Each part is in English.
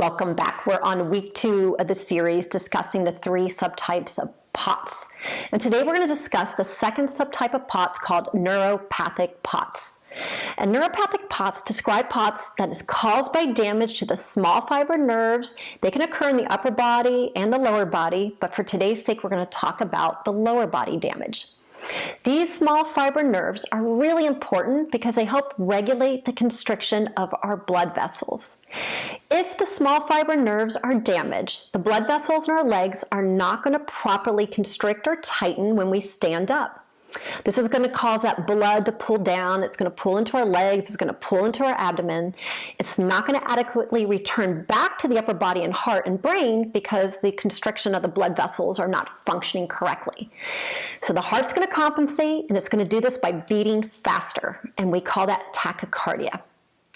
Welcome back. We're on week 2 of the series discussing the 3 subtypes of POTS. And today we're going to discuss the second subtype of POTS called neuropathic POTS. And neuropathic POTS describe POTS that is caused by damage to the small fiber nerves. They can occur in the upper body and the lower body, but for today's sake, we're going to talk about the lower body damage. These small fiber nerves are really important because they help regulate the constriction of our blood vessels. If the small fiber nerves are damaged, the blood vessels in our legs are not going to properly constrict or tighten when we stand up. This is going to cause that blood to pull down. It's going to pull into our legs. It's going to pull into our abdomen. It's not going to adequately return back to the upper body and heart and brain because the constriction of the blood vessels are not functioning correctly. So the heart's going to compensate, and it's going to do this by beating faster, and we call that tachycardia.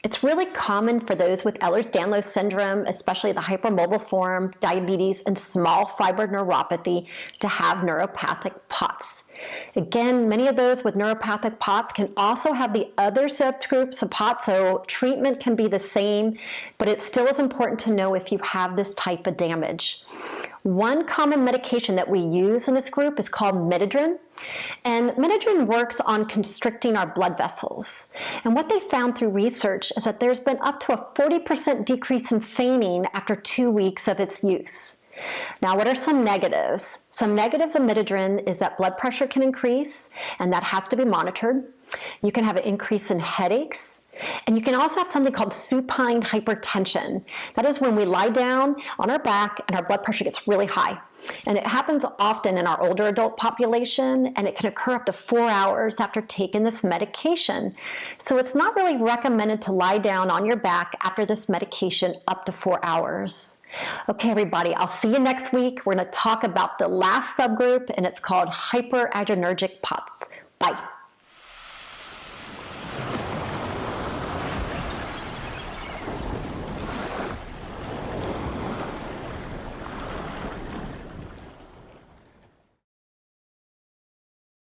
It's really common for those with Ehlers-Danlos syndrome, especially the hypermobile form, diabetes, and small fiber neuropathy, to have neuropathic POTS. Again, many of those with neuropathic POTS can also have the other subgroups of POTS, so treatment can be the same, but it still is important to know if you have this type of damage. One common medication that we use in this group is called Metadrin, and Metadrin works on constricting our blood vessels. And what they found through research is that there's been up to a 40% decrease in fainting after 2 weeks of its use. Now, what are some negatives? Some negatives of Metadrin is that blood pressure can increase, and that has to be monitored. You can have an increase in headaches. And you can also have something called supine hypertension. That is when we lie down on our back and our blood pressure gets really high. And it happens often in our older adult population, and it can occur up to 4 hours after taking this medication. So it's not really recommended to lie down on your back after this medication up to 4 hours. Okay, everybody, I'll see you next week. We're going to talk about the last subgroup, and it's called hyperadrenergic POTS. Bye.